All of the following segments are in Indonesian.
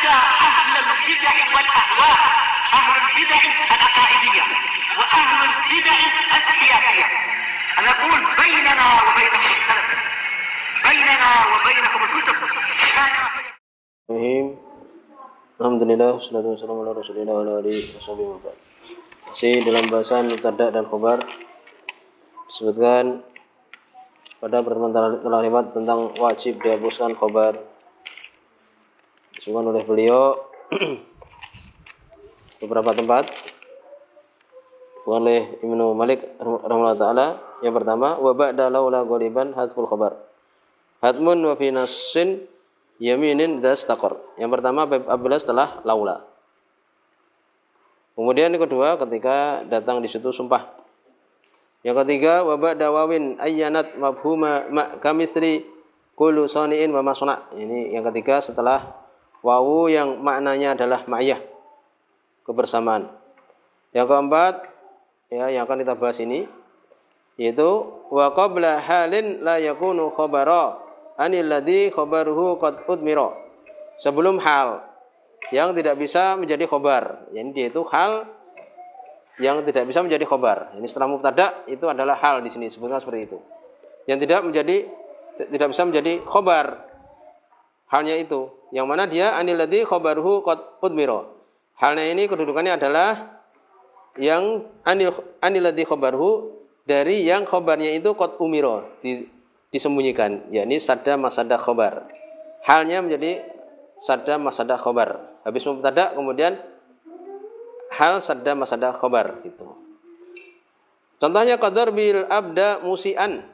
على أهل البدع والأهواء، أهل البدع العقائدية وأهل البدع السياسية. أنا أقول بيننا وبينكم السلف، بيننا وبينكم الكتب. Alhamdulillah, wassalatu wassalamu ala rasulillah wa ala alihi washabihi wa ba'd. Masih dalam bahasan mubtada' dan khobar, disebutkan pada pertemuan telah lewat tentang wajib dihapuskan khobar. Disebutkan oleh beliau beberapa tempat, oleh Ibnu Malik rahimahullah ta'ala. Yang pertama, wa ba'da laula ghaliban hadful khobar hadmun wa fi nassin yaminin dastaqor. Yang pertama apabila setelah laula. Kemudian yang kedua ketika datang di situ sumpah. Yang ketiga wa ba'da wawin ayyanat mafhuma ma kamisri kullu sani'in wa masna'. Ini yang ketiga setelah wawu yang maknanya adalah ma'iyah, kebersamaan. Yang keempat ya yang akan kita bahas ini yaitu wa qabla halin la yakunu khabara anil ladzi khabaruhu qad udmira. Sebelum hal yang tidak bisa menjadi khobar, yani yaitu hal yang tidak bisa menjadi khobar. Ini setelah mubtada itu adalah hal di sini sebutkan seperti itu. Yang tidak bisa menjadi khobar. Halnya itu, yang mana dia anil ladzi khabaruhu qad udmira. Halnya ini kedudukannya adalah yang anil ladzi khabaruhu dari yang khobarnya itu qad umira, disembunyikan, yakni sadda masada khobar. Halnya menjadi sadda masada khobar. Habis mubtada kemudian hal sadda masada khobar gitu. Contohnya qadar bil abda musian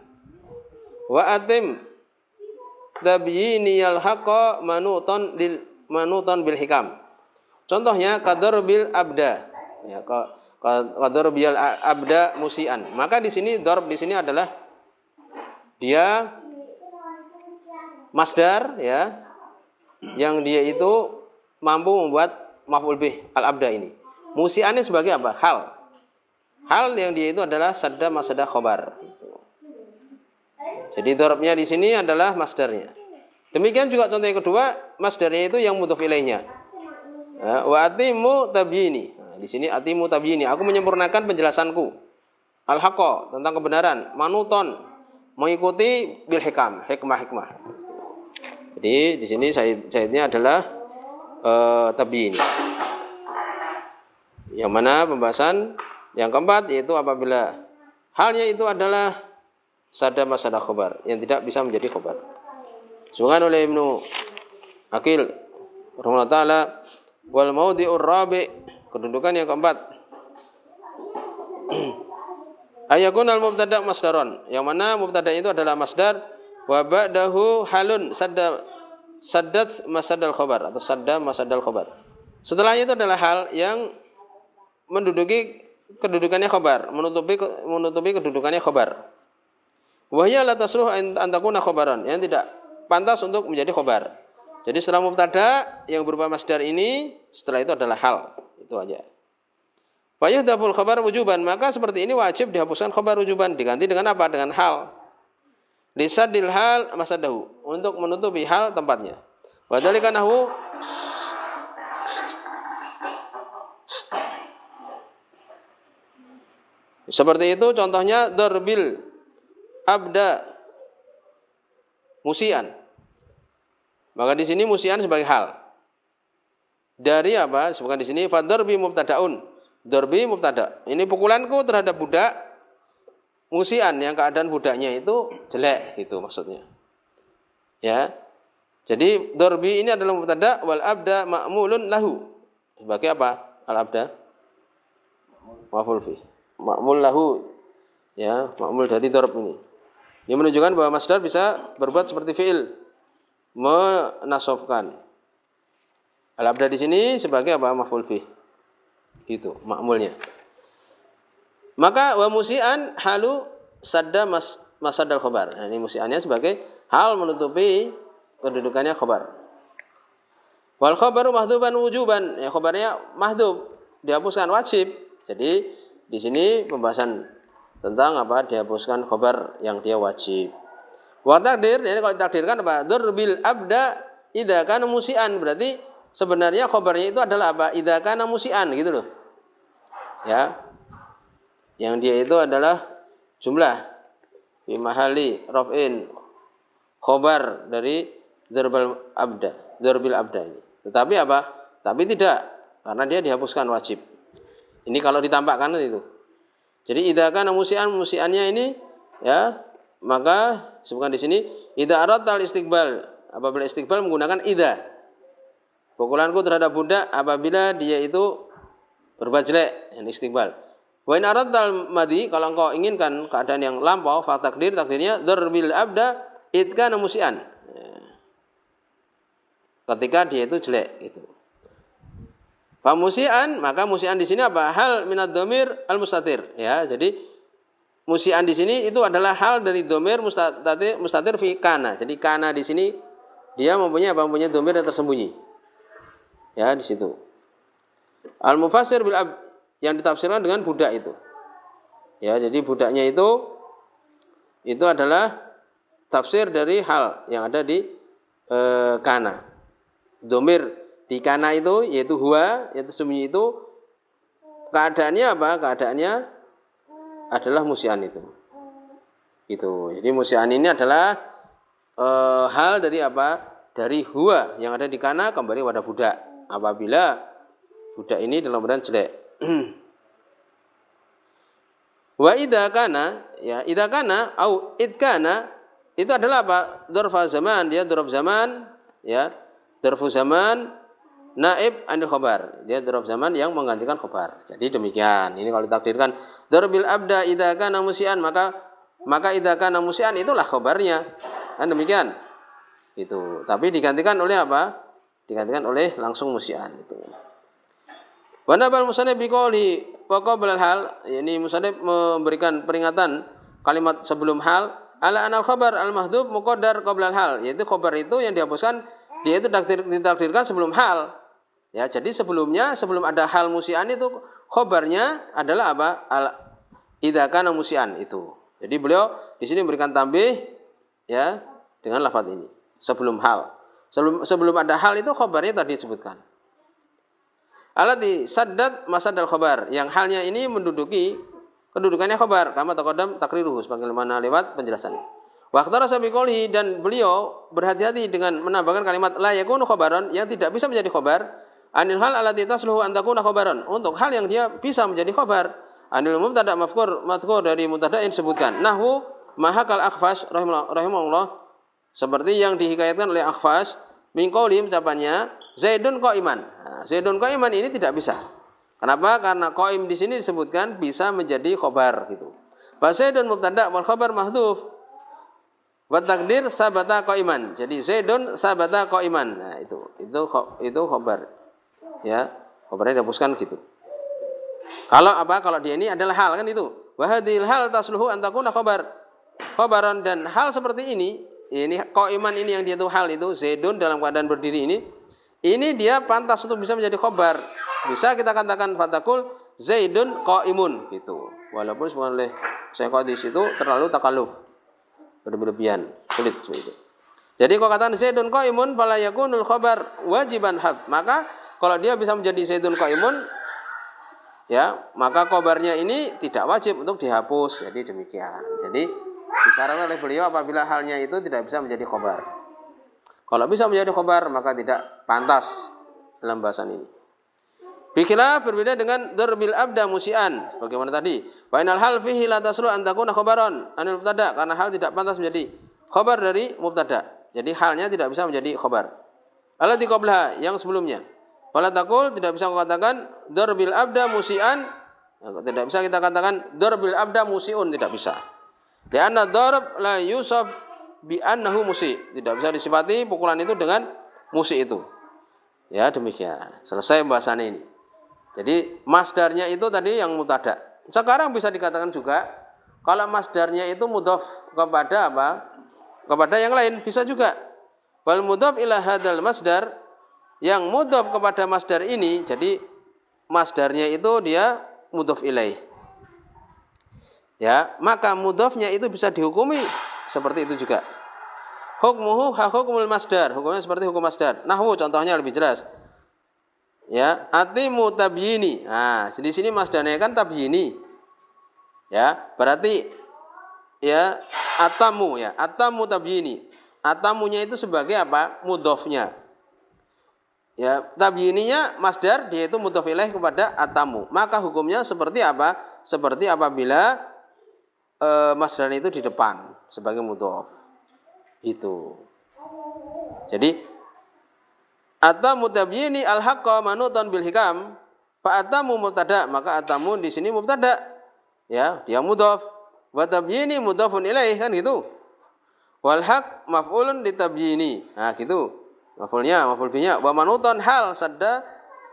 wa atim tabyiniyal haqqa manutan bil hikam. Contohnya qadar bil abda ya, qadar bil abda musian. Maka di sini darb di sini adalah dia masdar ya, yang dia itu mampu membuat maf'ul bih al-abda ini. Musiannya sebagai apa? Hal yang dia itu adalah sadda masada khobar. Jadi dorobnya di sini adalah masdarnya. Demikian juga contoh yang kedua, masdarnya itu yang mudhof ilaihnya. Wa atimu tabyini. Nah, di sini atimu tabyini, aku menyempurnakan penjelasanku. Al-haqqa, tentang kebenaran. Manuton, mengikuti bil hikam, hikmah. Jadi di sini syaitnya adalah tabyini. Yang mana pembahasan yang keempat yaitu apabila halnya itu adalah sadda masada khobar yang tidak bisa menjadi khobar. Disebutkan oleh Ibnu Aqil rahimahullah ta'ala wal maudhi'ur rabi', kedudukan yang keempat ayakun al mubtada masdaron, yang mana mubtada itu adalah masdar wa ba'dahu halun saddat masadal khobar atau sadda masadal khobar. Setelahnya itu adalah hal yang menduduki kedudukannya khobar, menutupi kedudukannya khobar. Wahya la tasluh an takuna khobaran, yang tidak pantas untuk menjadi khobar. Jadi setelah mubtada yang berupa masdar ini, setelah itu adalah hal. Itu aja. Fa yuhdaful khabar wujuban, maka seperti ini wajib dihapuskan khabar wujuban, diganti dengan apa? Dengan hal. Lisadil hal masadahu, untuk menutupi hal tempatnya. Wa dzalika nahu seperti itu contohnya darbil abda musian. Maka di sini musian sebagai hal. Dari apa? Sebutkan di sini fadarbi mubtadaun. Darbi mubtada. Ini pukulanku terhadap budak musian yang keadaan budaknya itu jelek, itu maksudnya. Ya. Jadi darbi ini adalah mubtada wal abda ma'mulun lahu. Sebagai apa? Al abda maf'ul fi. Ma'mul lahu. Ya, ma'mul dari darb ini. Ini menunjukkan bahwa masdar bisa berbuat seperti fi'il, menasabkan. Al abda di sini sebagai apa? Maf'ul fi. Itu ma'mulnya. Maka wa musian halu sadda masadal khobar. Nah, ini musiannya sebagai hal menutupi kedudukannya khobar. Wal khobaru mahduban wujuban. Ya, khobarnya mahdub, dihapuskan wajib. Jadi di sini pembahasan tentang apa? Dihapuskan khobar yang dia wajib. Wa takdir, jadi kalau ditakdirkan apa? Darbil abda idza kana musian, berarti sebenarnya khobarnya itu adalah apa? Idza kana musian gitu loh. Ya. Yang dia itu adalah jumlah fi mahali raf'in khobar dari dzarbil abda ini. Tetapi apa? Tapi tidak, karena dia dihapuskan wajib. Ini kalau ditambahkan itu. Jadi idza kana musiannya ini ya, maka sebutkan di sini idza aradtal istiqbal, apabila istiqbal menggunakan idza. Pukulanku terhadap budak apabila dia itu berbuat jelek, ini istiqbal. Wa in aradtal madi, kalau engkau inginkan keadaan yang lampau, fa takdirnya dzarbil abda id kana musian. Ketika dia itu jelek gitu. Fa musian, maka musian di sini apa? Hal minad dhamir al mustatir, ya. Jadi musian di sini itu adalah hal dari dhamir mustatir fi kana. Jadi kana di sini dia mempunyai apa? Mempunyai dhamir yang tersembunyi. Ya, di situ. Al mufassir bil abd, yang ditafsirkan dengan budak itu. Ya, jadi budaknya itu adalah tafsir dari hal yang ada di kana. Dhamir di kana itu yaitu huwa, yaitu sembunyi itu keadaannya apa? Keadaannya adalah musian itu. Itu. Jadi musian ini adalah hal dari apa? Dari huwa yang ada di kana kembali pada budak. Apabila budak ini dalam keadaan jelek. Wa idza kana, ya idza kana au id kana itu adalah apa? Dzarf zaman, dia dzarf zaman, ya. Dzarf zaman naib anil khabar. Dia dzarf zaman yang menggantikan khabar. Jadi demikian. Ini kalau ditakdirkan dzarbil abda idza kana musian, maka idza kana musian itulah khabarnya. Kan demikian. Itu. Tapi digantikan oleh apa? Digantikan oleh langsung musian itu. Wa nabal musannif biqouli wa qabla hal, ini musannif memberikan peringatan kalimat sebelum hal ala anal khabar al mahdhuf muqaddar qabla hal, yaitu khabar itu yang dihapuskan dia itu ditakdirkan sebelum hal. Ya, jadi sebelum ada hal musian itu khabarnya adalah apa? Idza kana musian itu. Jadi beliau di sini memberikan tambih ya dengan lafaz ini sebelum hal. Sebelum ada hal itu khabarnya tadi disebutkan. Alati saddat masadal khabar, yang halnya ini menduduki kedudukannya khabar, kama taqaddam takriruhu, sebagaimana lewat penjelasannya. Wa akhtara sabiqolihi, dan beliau berhati-hati dengan menambahkan kalimat la yakunu khabaran, yang tidak bisa menjadi khabar, anil hal alati tasluhu an takuna khabaran, untuk hal yang dia bisa menjadi khabar. Anil mubtada madhkur dari mubtada yang disebutkan. Nahwu mahakal akhfas rahimahullah, seperti yang dihikayatkan oleh Akhfas min qouli, ucapannya Zaidun qa'iman. Nah, Zaidun qa'iman ini tidak bisa. Kenapa? Karena qaim di sini disebutkan bisa menjadi khabar gitu. Fa Zaidun mubtada wal khabar mahdhuf. Wa taqdir sabata qa'iman. Jadi Zaidun sabata qa'iman. Nah, itu khabar. Ya, khabarnya dihapuskan gitu. Kalau apa? Kalau dia ini adalah hal kan itu. Wa hadhil hal tasluhu an takuna khabaran, dan hal seperti ini qa'iman ini yang dia itu hal itu Zaidun dalam keadaan berdiri ini dia pantas untuk bisa menjadi khabar. Bisa kita katakan fatakul Zaidun qa'imun gitu. Walaupun sebenarnya saya di situ terlalu takalluf, berlebihan, sulit seperti itu. Jadi kalau katakan Zaidun qa'imun fala yakunul khabar wajiban had. Maka kalau dia bisa menjadi Zaidun qa'imun, ya, maka khabarnya ini tidak wajib untuk dihapus. Jadi demikian. Jadi disarankan oleh beliau apabila halnya itu tidak bisa menjadi khabar. Kalau bisa menjadi khabar maka tidak pantas dalam bahasan ini. Bikhilaf, berbeda dengan dzarbil abda musian, bagaimana tadi. Wa inal hal fihi la taslu an takuna khabaran anil mubtada, karena hal tidak pantas menjadi khabar dari mubtada. Jadi halnya tidak bisa menjadi khabar. Allati qablaha, yang sebelumnya. Wala taqul, tidak bisa katakan dzarbil abda musian, tidak bisa kita katakan dzarbil abda musiun, tidak bisa. Karena dzarb la yusab bi annahu musi, tidak bisa disifati pukulan itu dengan musi itu. Ya, demikian. Selesai pembahasan ini. Jadi masdarnya itu tadi yang mubtada. Sekarang bisa dikatakan juga kalau masdarnya itu mudhaf kepada apa? Kepada yang lain bisa juga. Wal mudhaf ila hadzal masdar, yang mudhaf kepada masdar ini, jadi masdarnya itu dia mudhaf ilaih. Ya, maka mudhafnya itu bisa dihukumi seperti itu juga. Hukmuhu hukmul masdar, hukumnya seperti hukum masdar. Nahwu, contohnya lebih jelas. Ya, atimu tabyini. Nah, di sini masdarnya kan tabyini. Ya, berarti ya atamu ya, atamu tabyini. Atamunya itu sebagai apa? Mudhofnya. Ya, tabyininya masdar dia itu mudhof ilaih kepada atamu. Maka hukumnya seperti apa? Seperti apabila masdar itu di depan sebagai mudhof. Itu. Jadi atamu tabyini al-haqqa manutan bil hikam. Fa atamu mubtada, maka atamu di sini mubtada. Ya, dia mudhof. Wa tabyini mudhofun ilaih kan gitu. Wal haq maf'ulun ditabyini. Nah, gitu. Maf'ulnya, maf'ul binya wa manutan hal sadda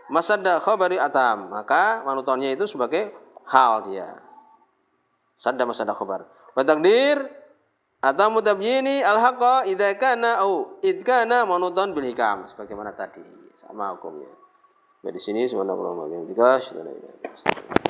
masadda khabari atam. Maka manutannya itu sebagai hal dia. Sadda masadda khabar. Wa taqdir atamu tabyini al haqqa idza kana au id kana manutan bil hikam sebagaimana tadi. Sama hukumnya. Di sini subhanallah wa bihamdihi.